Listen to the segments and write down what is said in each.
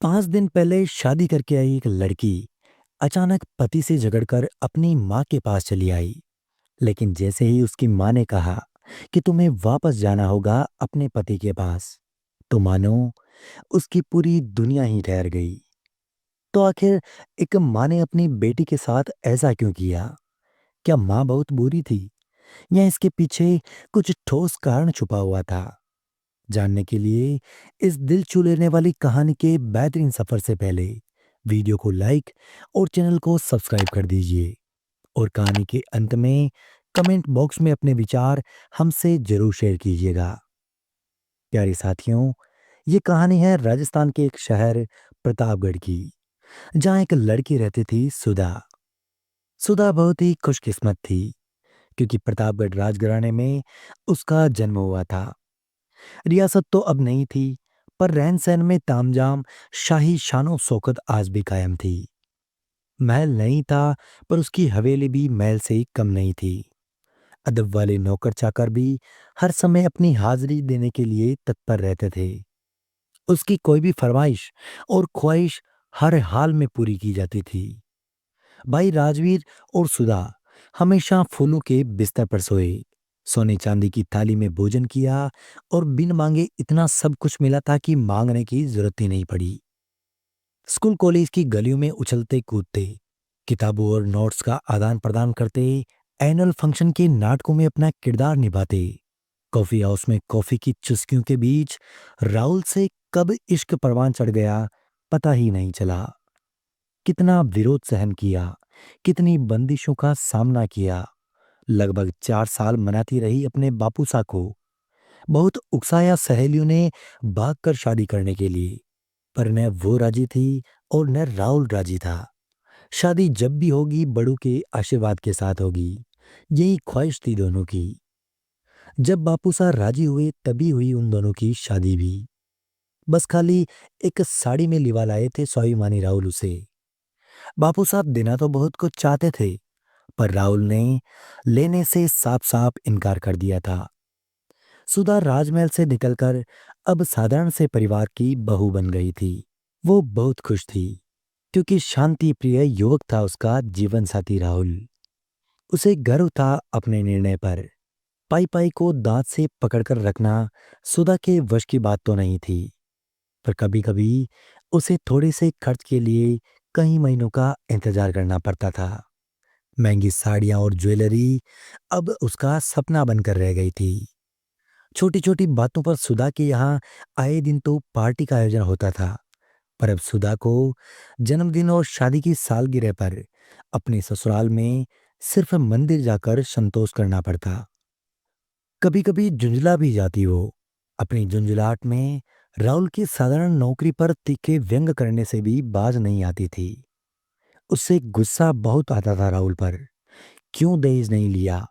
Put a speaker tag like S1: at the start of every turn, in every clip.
S1: 5 दिन पहले शादी करके आई एक लड़की अचानक पति से झगड़कर अपनी माँ के पास चली आई। लेकिन जैसे ही उसकी माँ ने कहा कि तुम्हें वापस जाना होगा अपने पति के पास, तो मानो उसकी पूरी दुनिया ही ठहर गई। तो आखिर एक माँ ने अपनी बेटी के साथ ऐसा क्यों किया? क्या माँ बहुत बुरी थी या इसके पीछे कुछ ठोस कारण छुपा हुआ था? जानने के लिए इस दिल छू लेने वाली कहानी के बेहतरीन सफर से पहले वीडियो को लाइक और चैनल को सब्सक्राइब कर दीजिए। और कहानी के अंत में कमेंट बॉक्स में अपने विचार हमसे जरूर शेयर कीजिएगा। प्यारे साथियों, ये कहानी है राजस्थान के एक शहर प्रतापगढ़ की, जहाँ एक लड़की रहती थी, सुधा। सुधा बहुत ही खुशकिस्मत थी, क्योंकि प्रतापगढ़ राजघराने में उसका जन्म हुआ था। रियासत तो अब नहीं थी, पर रहन सहन में तामझाम, शाही शानो शौकत आज भी कायम थी। महल नहीं था, पर उसकी हवेली भी महल से ही कम नहीं थी। अदब वाले नौकर चाकर भी हर समय अपनी हाजिरी देने के लिए तत्पर रहते थे। उसकी कोई भी फरमाइश और ख्वाहिश हर हाल में पूरी की जाती थी। भाई राजवीर और सुधा हमेशा फूलों के बिस्तर पर सोए, सोने चांदी की थाली में भोजन किया, और बिन मांगे इतना सब कुछ मिला था कि मांगने की जरूरत ही नहीं पड़ी। स्कूल कॉलेज की गलियों में उछलते कूदते, किताबों और नोट्स का आदान प्रदान करते, एनुअल फंक्शन के नाटकों में अपना किरदार निभाते, कॉफी हाउस में कॉफी की चुस्कियों के बीच राहुल से कब इश्क परवान चढ़ गया, पता ही नहीं चला। कितना विरोध सहन किया, कितनी बंदिशों का सामना किया। लगभग 4 साल मनाती रही अपने बापूसा को। बहुत उकसाया सहेलियों ने भागकर शादी करने के लिए, पर न वो राजी थी और न राहुल राजी था। शादी जब भी होगी बड़ों के आशीर्वाद के साथ होगी, यही ख्वाहिश थी दोनों की। जब बापूसा राजी हुए तभी हुई उन दोनों की शादी भी। बस खाली एक साड़ी में लिवा लाए थे स्वाभिमानी राहुल उसे। बापू साहब देना तो बहुत कुछ चाहते थे, पर राहुल ने लेने से साफ साफ इनकार कर दिया था। सुधा राजमहल से निकलकर अब साधारण से परिवार की बहू बन गई थी। वो बहुत खुश थी, क्योंकि शांति प्रिय युवक था उसका जीवन साथी राहुल। उसे गर्व था अपने निर्णय पर। पाई पाई को दांत से पकड़कर रखना सुधा के वश की बात तो नहीं थी, पर कभी कभी उसे थोड़े से खर्च के लिए कई महीनों का इंतजार करना पड़ता था। महंगी साड़ियां और ज्वेलरी अब उसका सपना बनकर रह गई थी। छोटी छोटी बातों पर सुधा के यहाँ आए दिन तो पार्टी का आयोजन होता था, पर अब सुधा को जन्मदिन और शादी की सालगिरह पर अपने ससुराल में सिर्फ मंदिर जाकर संतोष करना पड़ता। कभी कभी झुंझला भी जाती वो। अपनी झुंझलाहट में राहुल की साधारण नौकरी पर तीखे व्यंग करने से भी बाज नहीं आती थी। उससे गुस्सा बहुत आता था राहुल पर। क्यों दहेज नहीं लिया?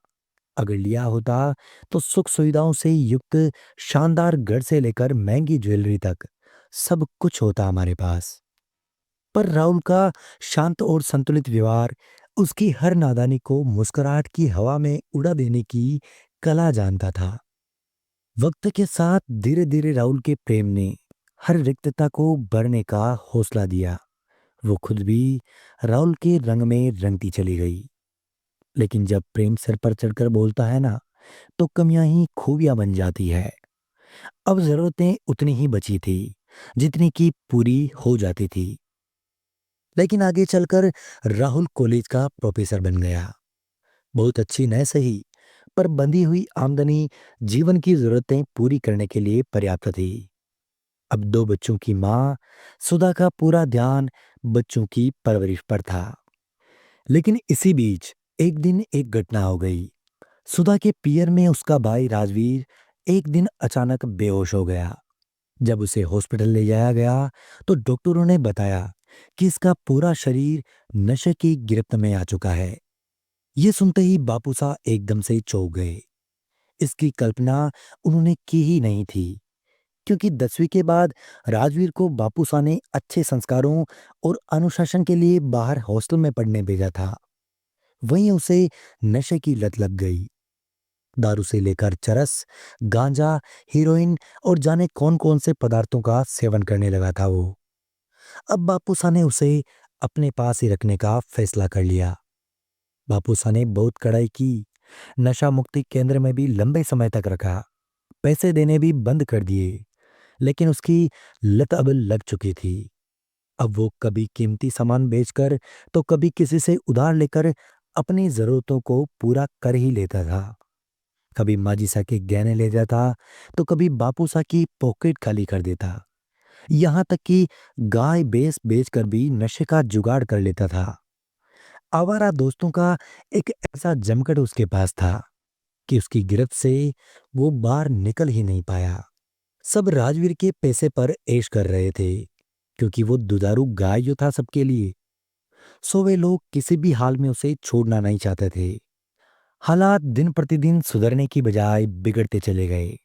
S1: अगर लिया होता तो सुख सुविधाओं से युक्त शानदार घर से लेकर महंगी ज्वेलरी तक सब कुछ होता हमारे पास। पर राहुल का शांत और संतुलित व्यवहार उसकी हर नादानी को मुस्कुराहट की हवा में उड़ा देने की कला जानता था। वक्त के साथ धीरे धीरे राहुल के प्रेम ने हर रिक्तता को भरने का हौसला दिया। वो खुद भी राहुल के रंग में रंगती चली गई। लेकिन जब प्रेम सिर पर चढ़कर बोलता है ना, तो कमियां ही खूबियां बन जाती है। अब जरूरतें उतनी ही बची थी जितनी की पूरी हो जाती थी। लेकिन आगे चलकर राहुल कॉलेज का प्रोफेसर बन गया। बहुत अच्छी न सही, पर बंधी हुई आमदनी जीवन की जरूरतें पूरी करने के लिए पर्याप्त थी। अब 2 बच्चों की माँ सुधा का पूरा ध्यान बच्चों की परवरिश पर था। लेकिन इसी बीच एक दिन एक घटना हो गई। सुधा के पियर में उसका भाई राजवीर एक दिन अचानक बेहोश हो गया। जब उसे हॉस्पिटल ले जाया गया, तो डॉक्टरों ने बताया कि इसका पूरा शरीर नशे की गिरफ्त में आ चुका है। ये सुनते ही बापूसा एकदम से चौंक गए। इसकी कल्पना उन्होंने की ही नहीं थी, क्योंकि 10वीं के बाद राजवीर को बापूसा ने अच्छे संस्कारों और अनुशासन के लिए बाहर हॉस्टल में पढ़ने भेजा था। वहीं उसे नशे की लत लग गई। दारू से लेकर चरस, गांजा, हीरोइन और जाने कौन कौन से पदार्थों का सेवन करने लगा था वो। अब बापूसा ने उसे अपने पास ही रखने का फैसला कर लिया। बापूसा ने बहुत कड़ाई की, नशा मुक्ति केंद्र में भी लंबे समय तक रखा, पैसे देने भी बंद कर दिए, लेकिन उसकी लत अब लग चुकी थी। अब वो कभी कीमती सामान बेचकर तो कभी किसी से उधार लेकर अपनी जरूरतों को पूरा कर ही लेता था। कभी माजिसा के गहने ले जाता तो कभी बापूसा की पॉकेट खाली कर देता। यहाँ तक कि गाय बेच बेचकर भी नशे का जुगाड़ कर लेता था। आवारा दोस्तों का एक ऐसा जमघट उसके पास था कि उसकी गिरफ्त से वो बाहर निकल ही नहीं पाया। सब राजवीर के पैसे पर ऐश कर रहे थे, क्योंकि वो दुधारू गाय जो था सबके लिए। सो वे लोग किसी भी हाल में उसे छोड़ना नहीं चाहते थे। हालात दिन प्रतिदिन सुधरने की बजाय बिगड़ते चले गए।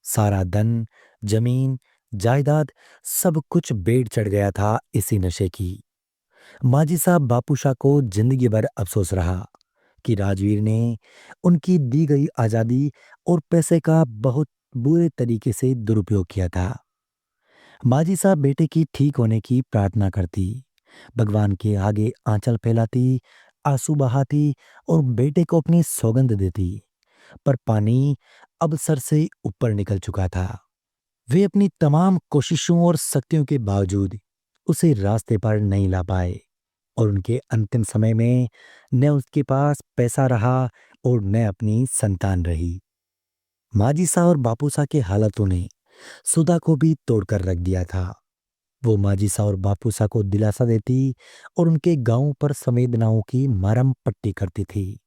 S1: सारा धन, जमीन, जायदाद, सब कुछ बेड़ चढ़ गया था इसी नशे की। माजी साहब बापूशाह को जिंदगी भर अफसोस रहा कि राजवीर ने उनकी दी गई आजादी और पैसे का बहुत बुरे तरीके से दुरुपयोग किया था। माजी साहब बेटे की ठीक होने की प्रार्थना करती, भगवान के आगे आंचल फैलाती, आंसू बहाती और बेटे को अपनी सौगंध देती, पर पानी अब सर से ऊपर निकल चुका था। वे अपनी तमाम कोशिशों और शक्तियों के बावजूद उसे रास्ते पर नहीं ला पाए, और उनके अंतिम समय में न उसके पास पैसा रहा और न अपनी संतान रही। माजीसा और बापूसा के हालातों ने सुधा को भी तोड़कर रख दिया था। वो माजीसा और बापूसा को दिलासा देती और उनके गांव पर संवेदनाओं की मरहम पट्टी करती थी।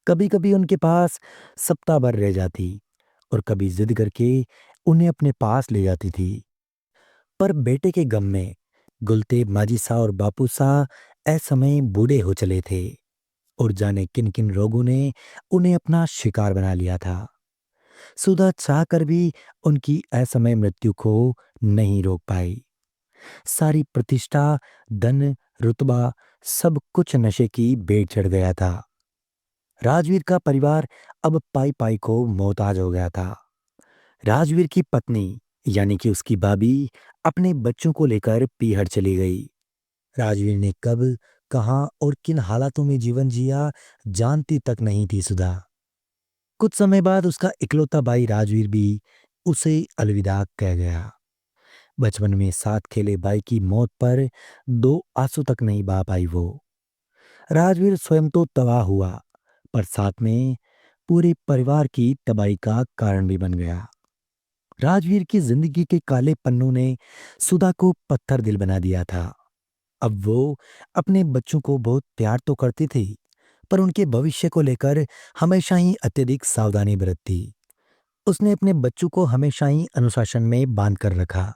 S1: कभी कभी उनके पास सप्ताह भर रह जाती और कभी जिद करके उन्हें अपने पास ले जाती थी। पर बेटे के गम में गुलते माजीसा और बापूसा असमय बूढ़े हो चले थे, और जाने किन किन रोगों ने उन्हें अपना शिकार बना लिया था। सुधा चाहकर भी उनकी असमय मृत्यु को नहीं रोक पाई। सारी प्रतिष्ठा, धन, रुतबा, सब कुछ नशे की भेंट चढ़ गया था। राजवीर का परिवार अब पाई पाई को मोहताज हो गया था। राजवीर की पत्नी यानी कि उसकी भाभी अपने बच्चों को लेकर पीहर चली गई। राजवीर ने कब, कहाँ और किन हालातों में जीवन जिया, जानती तक नहीं थी सुधा। कुछ समय बाद उसका इकलौता भाई राजवीर भी उसे अलविदा कह गया। बचपन में साथ खेले भाई की मौत पर दो आंसू तक नहीं बहा पाई वो। राजवीर स्वयं तो तबाह हुआ, पर साथ में पूरे परिवार की तबाही का कारण भी बन गया। राजवीर की जिंदगी के काले पन्नों ने सुधा को पत्थर दिल बना दिया था। अब वो अपने बच्चों को बहुत प्यार तो करती थी, पर उनके भविष्य को लेकर हमेशा ही अत्यधिक सावधानी बरतती। उसने अपने बच्चों को हमेशा ही अनुशासन में बांध कर रखा।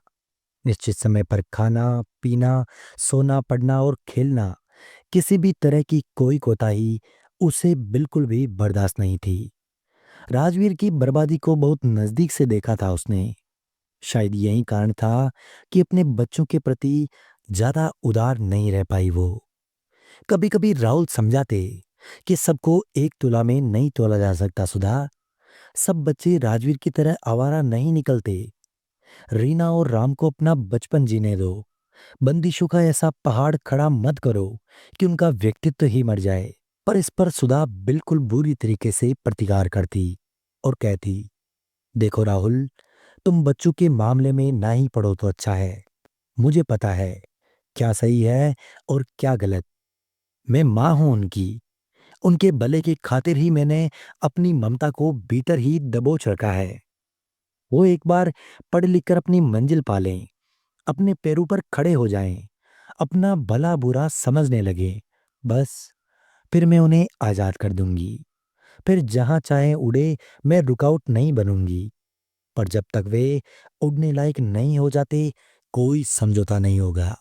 S1: निश्चित समय पर खाना, पीना, सोना, पढ़ना और खेलना, किसी भी तरह की कोई कोताही उसे बिल्कुल भी बर्दाश्त नहीं थी। राजवीर की बर्बादी को बहुत नजदीक से देखा था उसने। शायद यही कारण था कि अपने बच्चों के प्रति ज्यादा उदार नहीं रह पाई वो। कभी कभी राहुल समझाते कि सबको एक तुला में नहीं तोला जा सकता सुधा। सब बच्चे राजवीर की तरह आवारा नहीं निकलते। रीना और राम को अपना बचपन जीने दो। बंदिशों का ऐसा पहाड़ खड़ा मत करो कि उनका व्यक्तित्व ही मर जाए। पर इस पर सुधा बिल्कुल बुरी तरीके से प्रतिकार करती और कहती, देखो राहुल, तुम बच्चों के मामले में ना ही पढ़ो तो अच्छा है। मुझे पता है क्या सही है और क्या गलत। मैं माँ हूं उनकी। उनके भले की खातिर ही मैंने अपनी ममता को भीतर ही दबोच रखा है। वो एक बार पढ़ लिख कर अपनी मंजिल पालें, अपने पैरों पर खड़े हो जाएं, अपना भला बुरा समझने लगे, बस फिर मैं उन्हें आजाद कर दूंगी। फिर जहां चाहे उड़े, मैं रुकावट नहीं बनूंगी। पर जब तक वे उड़ने लायक नहीं हो जाते, कोई समझौता नहीं होगा।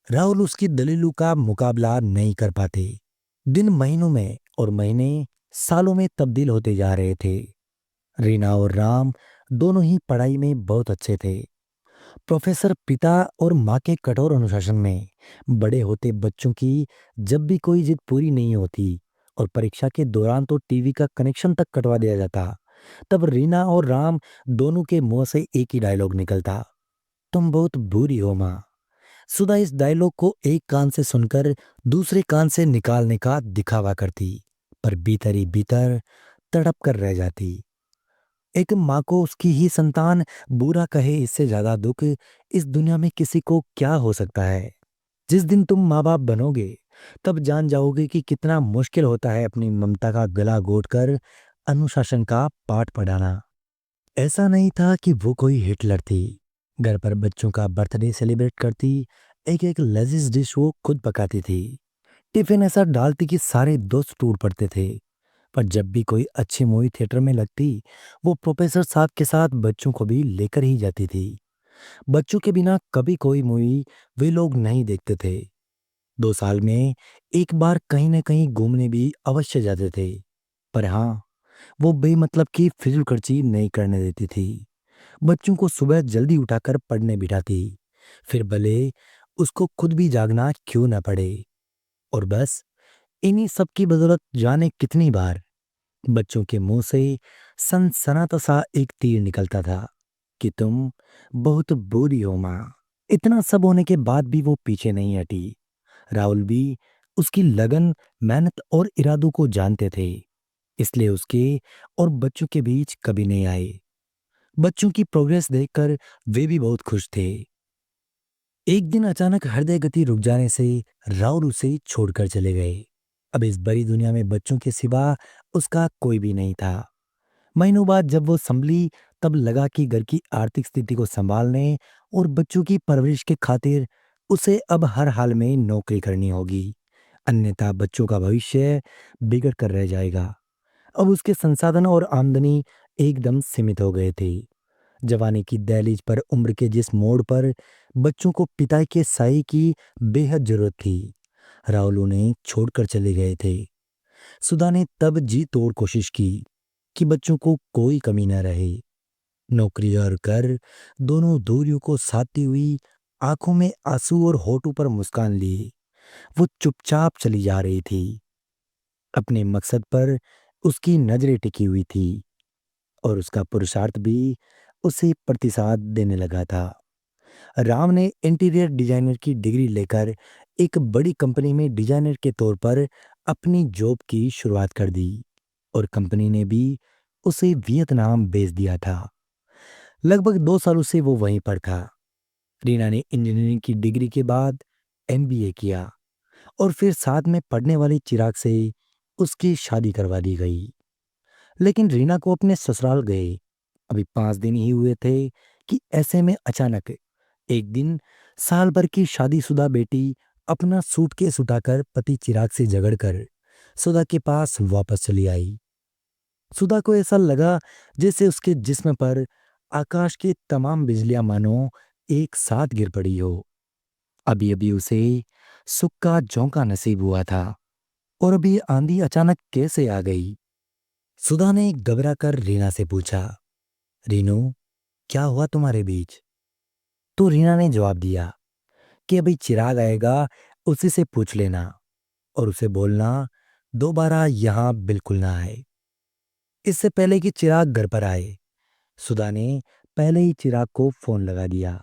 S1: राहुल उसकी दलीलों का मुकाबला नहीं कर पाते। दिन महीनों में और महीने सालों में तब्दील होते जा रहे थे। रीना और राम दोनों ही पढ़ाई में बहुत अच्छे थे। प्रोफेसर पिता और माँ के कठोर अनुशासन में बड़े होते बच्चों की जब भी कोई जिद पूरी नहीं होती और परीक्षा के दौरान तो टीवी का कनेक्शन तक कटवा दिया जाता, तब रीना और राम दोनों के मुंह से एक ही डायलॉग निकलता, तुम बहुत बुरी हो माँ। सुधा इस डायलॉग को एक कान से सुनकर दूसरे कान से निकालने का दिखावा करती, पर भीतर ही भीतर तड़प कर रह जाती। एक माँ को उसकी ही संतान बुरा कहे, इससे ज्यादा दुख इस दुनिया में किसी को क्या हो सकता है। जिस दिन तुम माँ बाप बनोगे तब जान जाओगे कि कितना मुश्किल होता है अपनी ममता का गला घोट कर अनुशासन का पाठ पढ़ाना। ऐसा नहीं था कि वो कोई हिटलर थी। घर पर बच्चों का बर्थडे सेलिब्रेट करती, एक एक लजीज डिश वो खुद पकाती थी। टिफिन ऐसा डालती कि सारे दोस्त टूट पड़ते थे। पर जब भी कोई अच्छी मूवी थिएटर में लगती, वो प्रोफेसर साहब के साथ बच्चों को भी लेकर ही जाती थी। बच्चों के बिना कभी कोई मूवी वे लोग नहीं देखते थे। 2 साल में एक बार कहीं न कहीं घूमने भी अवश्य जाते थे। पर हाँ, वो बेमतलब की फिजूल खर्ची नहीं करने देती थी। बच्चों को सुबह जल्दी उठाकर पढ़ने बिठाती, फिर भले उसको खुद भी जागना क्यों न पड़े। और बस इन्हीं सब की बदौलत जाने कितनी बार बच्चों के मुंह से सनसनाता सा एक तीर निकलता था कि तुम बहुत बुरी हो माँ। इतना सब होने के बाद भी वो पीछे नहीं हटी। राहुल भी उसकी लगन, मेहनत और इरादों को जानते थे, इसलिए उसके और बच्चों के बीच कभी नहीं आए। बच्चों की प्रोग्रेस देखकर वे भी बहुत खुश थे। एक दिन अचानक हृदय गति रुक जाने से राहुल उसे छोड़कर चले गए। अब इस बड़ी दुनिया में बच्चों के सिवा उसका कोई भी नहीं था। महीनों बाद जब वो संभली, तब लगा कि घर की आर्थिक स्थिति को संभालने और बच्चों की परवरिश के खातिर उसे अब हर हाल में नौकरी करनी होगी, अन्यथा बच्चों का भविष्य बिगड़ कर रह जाएगा। अब उसके संसाधन और आमदनी एकदम सीमित हो गए थे। जवानी की दहलीज पर, उम्र के जिस मोड़ पर बच्चों को पिता के साए की बेहद जरूरत थी, राहुल उन्हें छोड़कर चले गए थे। सुधा ने तब जी तोड़ कोशिश की कि बच्चों को कोई कमी न रहे। नौकरी और घर दोनों दूरियों को साधती हुई, आंखों में आंसू और होठों पर मुस्कान लिए वो चुपचाप चली जा रही थी। अपने मकसद पर उसकी नजरें टिकी हुई थी और उसका पुरुषार्थ भी उसे प्रतिसाद देने लगा था। राम ने इंटीरियर डिजाइनर की डिग्री लेकर एक बड़ी कंपनी में डिजाइनर के तौर पर अपनी जॉब की शुरुआत कर दी और कंपनी ने भी उसे वियतनाम भेज दिया था। लगभग 2 सालों से वो वहीं पर था। रीना ने इंजीनियरिंग की डिग्री के बाद एमबीए किया और फिर साथ में पढ़ने वाले चिराग से उसकी शादी करवा दी गई। लेकिन रीना को अपने ससुराल गए अभी 5 दिन ही हुए थे कि ऐसे में अचानक एक दिन साल भर की शादीशुदा बेटी अपना सूटकेस उठाकर पति चिराग से झगड़कर सुधा के पास वापस चली आई। सुधा को ऐसा लगा जैसे उसके जिस्म पर आकाश की तमाम बिजलियां मानो एक साथ गिर पड़ी हो। अभी अभी उसे सुख का झोंका नसीब हुआ था और अभी आंधी अचानक कैसे आ गई। सुधा ने घबरा कर रीना से पूछा, रीनू, क्या हुआ तुम्हारे बीच? तो रीना ने जवाब दिया कि अभी चिराग आएगा, उसी से पूछ लेना और उसे बोलना दोबारा यहां बिल्कुल ना आए। इससे पहले कि चिराग घर पर आए, सुधा ने पहले ही चिराग को फोन लगा दिया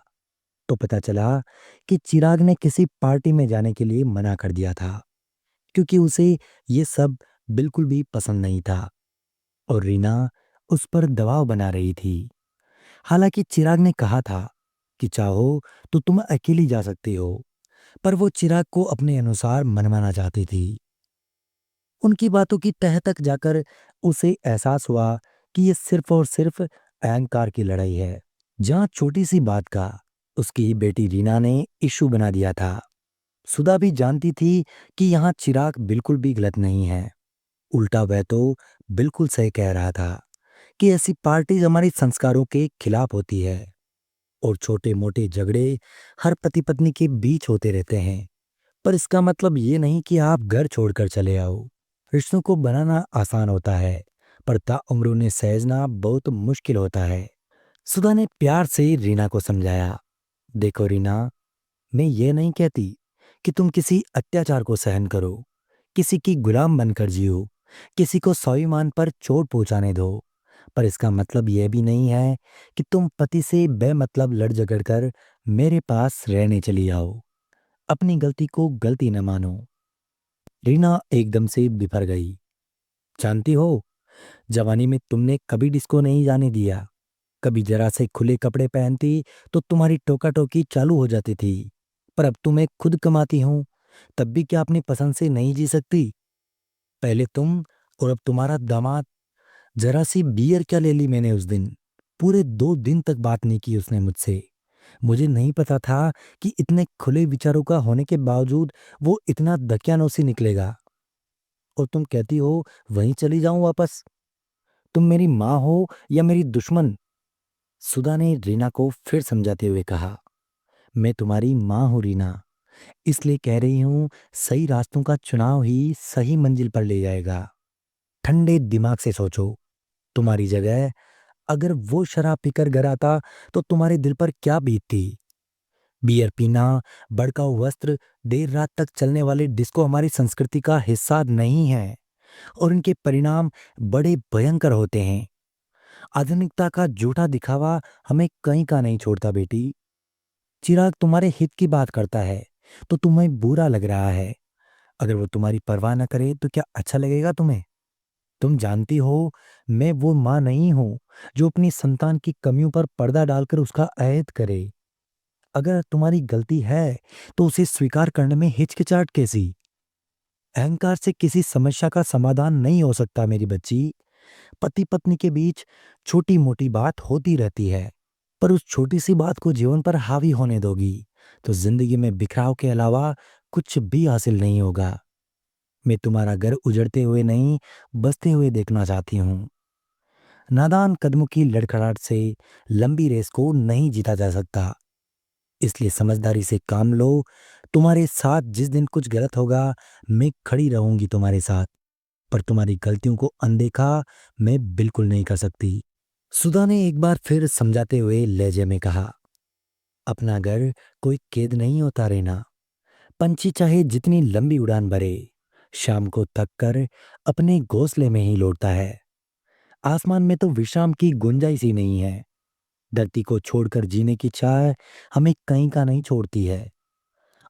S1: तो पता चला कि चिराग ने किसी पार्टी में जाने के लिए मना कर दिया था, क्योंकि उसे ये सब बिल्कुल भी पसंद नहीं था और रीना उस पर दबाव बना रही थी। हालांकि चिराग ने कहा था कि चाहो तो तुम अकेली जा सकती हो, पर वो चिराग को अपने अनुसार मनवाना चाहती थी। उनकी बातों की तह तक जाकर उसे एहसास हुआ कि ये सिर्फ और सिर्फ अहंकार की लड़ाई है, जहां छोटी सी बात का उसकी बेटी रीना ने इशू बना दिया था। सुधा भी जानती थी कि यहाँ चिराग बिल्कुल भी गलत नहीं है, उल्टा वह तो बिल्कुल सही कह रहा था कि ऐसी पार्टी हमारे संस्कारों के खिलाफ होती है और छोटे मोटे झगड़े हर पति पत्नी के बीच होते रहते हैं। पर इसका मतलब ये नहीं कि आप घर छोड़कर चले आओ। रिश्तों को बनाना आसान होता है, पर ताउम्र उन्हें सहेजना बहुत मुश्किल होता है। सुधा ने प्यार से रीना को समझाया, देखो रीना, मैं ये नहीं कहती कि तुम किसी अत्याचार को सहन करो, किसी की गुलाम बनकर जियो, किसी को स्वाभिमान पर चोट पहुंचाने दो। पर इसका मतलब यह भी नहीं है कि तुम पति से बेमतलब लड़ झगड़ कर मेरे पास रहने चली आओ। अपनी गलती को गलती न मानो। रीना एकदम से बिफर गई। जानती हो, जवानी में तुमने कभी डिस्को नहीं जाने दिया। कभी जरा से खुले कपड़े पहनती तो तुम्हारी टोका टोकी चालू हो जाती थी। पर अब तुम्हें खुद कमाती हूँ, तब भी क्या अपनी पसंद से नहीं जी सकती? पहले तुम और अब तुम्हारा दामाद। जरा सी बियर क्या ले ली मैंने उस दिन। पूरे 2 दिन तक बात नहीं की उसने मुझसे। मुझे नहीं पता था कि इतने खुले विचारों का होने के बावजूद वो इतना दकियानूसी निकलेगा। और तुम कहती हो वहीं चली जाऊं वापस। तुम मेरी माँ हो या मेरी दुश्मन? सुधा ने रीना को फिर समझाते हुए कहा। मैं तुम्हारी माँ हूँ रीना, इसलिए कह रही हूँ, सही रास्तों का चुनाव ही सही मंजिल पर ले जाएगा। ठंडे दिमाग से सोचो। तुम्हारी जगह अगर वो शराब पीकर घर आता तो तुम्हारे दिल पर क्या बीतती? बियर पीना, भड़काऊ वस्त्र, देर रात तक चलने वाले डिस्को हमारी संस्कृति का हिस्सा नहीं है और इनके परिणाम बड़े भयंकर होते हैं। आधुनिकता का झूठा दिखावा हमें कहीं का नहीं छोड़ता बेटी। चिराग तुम्हारे हित की बात करता है तो तुम्हें बुरा लग रहा है। अगर वो तुम्हारी परवाह न करे तो क्या अच्छा लगेगा तुम्हें? तुम जानती हो, मैं वो माँ नहीं हूं जो अपनी संतान की कमियों पर पर्दा डालकर उसका ऐद करे। अगर तुम्हारी गलती है तो उसे स्वीकार करने में हिचकिचाहट कैसी? अहंकार से किसी समस्या का समाधान नहीं हो सकता मेरी बच्ची। पति पत्नी के बीच छोटी मोटी बात होती रहती है, पर उस छोटी सी बात को जीवन पर हावी होने दोगी तो जिंदगी में बिखराव के अलावा कुछ भी हासिल नहीं होगा। मैं तुम्हारा घर उजड़ते हुए नहीं, बसते हुए देखना चाहती हूँ। नादान कदमों की लड़खड़ाहट से लंबी रेस को नहीं जीता जा सकता, इसलिए समझदारी से काम लो। तुम्हारे साथ जिस दिन कुछ गलत होगा, मैं खड़ी रहूंगी तुम्हारे साथ, पर तुम्हारी गलतियों को अनदेखा मैं बिल्कुल नहीं कर सकती। सुधा ने एक बार फिर समझाते हुए लहजे में कहा। अपना घर कोई कैद नहीं होता रहना। पंछी चाहे जितनी लंबी उड़ान भरे, शाम को थक कर अपने घोंसले में ही लौटता है। आसमान में तो विश्राम की गुंजाइश ही नहीं है। धरती को छोड़कर जीने की चाह हमें कहीं का नहीं छोड़ती है।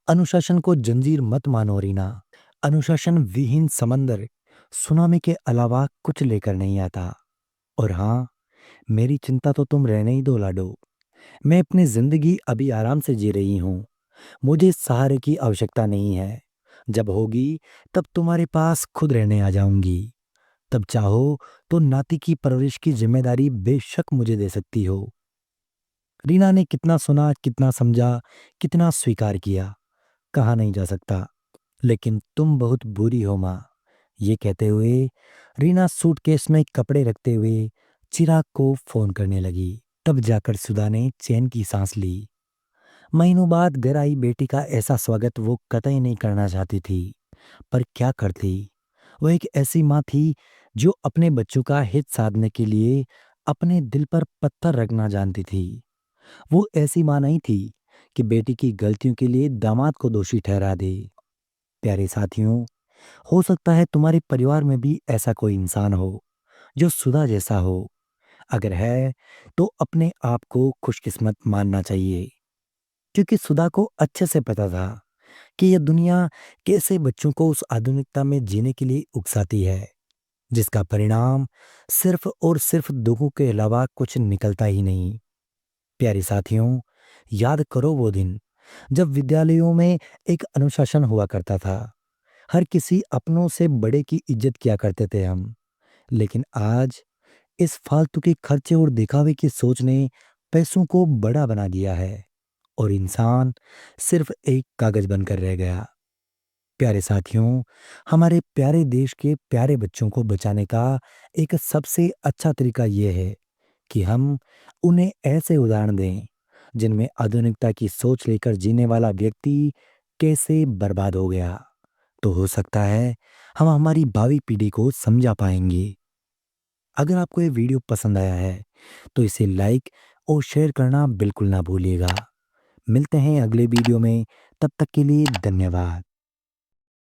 S1: अनुशासन को जंजीर मत मानो रीना। अनुशासन विहीन समंदर सुनामी के अलावा कुछ लेकर नहीं आता। और हाँ, मेरी चिंता तो तुम रहने ही दो लाडो। मैं अपनी जिंदगी अभी आराम से जी रही हूँ। मुझे सहारे की आवश्यकता नहीं है। जब होगी तब तुम्हारे पास खुद रहने आ जाऊंगी। तब चाहो तो नाती की परवरिश की जिम्मेदारी बेशक मुझे दे सकती हो। रीना ने कितना सुना, कितना समझा, कितना स्वीकार किया, कहा नहीं जा सकता। लेकिन तुम बहुत बुरी हो माँ। ये कहते हुए रीना सूटकेस में कपड़े रखते हुए चिराग को फोन करने लगी। तब जाकर सुधा ने चैन की सांस ली। महीनों बाद घर आई बेटी का ऐसा स्वागत वो कतई नहीं करना चाहती थी, पर क्या करती। वो एक ऐसी माँ थी जो अपने बच्चों का हित साधने के लिए अपने दिल पर पत्थर रखना जानती थी। वो ऐसी माँ नहीं थी कि बेटी की गलतियों के लिए दामाद को दोषी ठहरा दे। प्यारे साथियों, हो सकता है तुम्हारे परिवार में भी ऐसा कोई इंसान हो जो सुधा जैसा हो। अगर है तो अपने आप को खुशकिस्मत मानना चाहिए, क्योंकि सुधा को अच्छे से पता था कि यह दुनिया कैसे बच्चों को उस आधुनिकता में जीने के लिए उकसाती है, जिसका परिणाम सिर्फ और सिर्फ दुखों के अलावा कुछ निकलता ही नहीं। प्यारे साथियों, याद करो वो दिन जब विद्यालयों में एक अनुशासन हुआ करता था। हर किसी अपनों से बड़े की इज्जत किया करते थे हम। लेकिन आज इस फालतू के खर्चे और दिखावे की सोच ने पैसों को बड़ा बना दिया है और इंसान सिर्फ एक कागज बनकर रह गया। प्यारे साथियों, हमारे प्यारे देश के प्यारे बच्चों को बचाने का एक सबसे अच्छा तरीका यह है कि हम उन्हें ऐसे उदाहरण दें जिनमें आधुनिकता की सोच लेकर जीने वाला व्यक्ति कैसे बर्बाद हो गया। तो हो सकता है हम हमारी भावी पीढ़ी को समझा पाएंगे। अगर आपको ये वीडियो पसंद आया है तो इसे लाइक और शेयर करना बिल्कुल ना भूलिएगा। मिलते हैं अगले वीडियो में, तब तक के लिए धन्यवाद।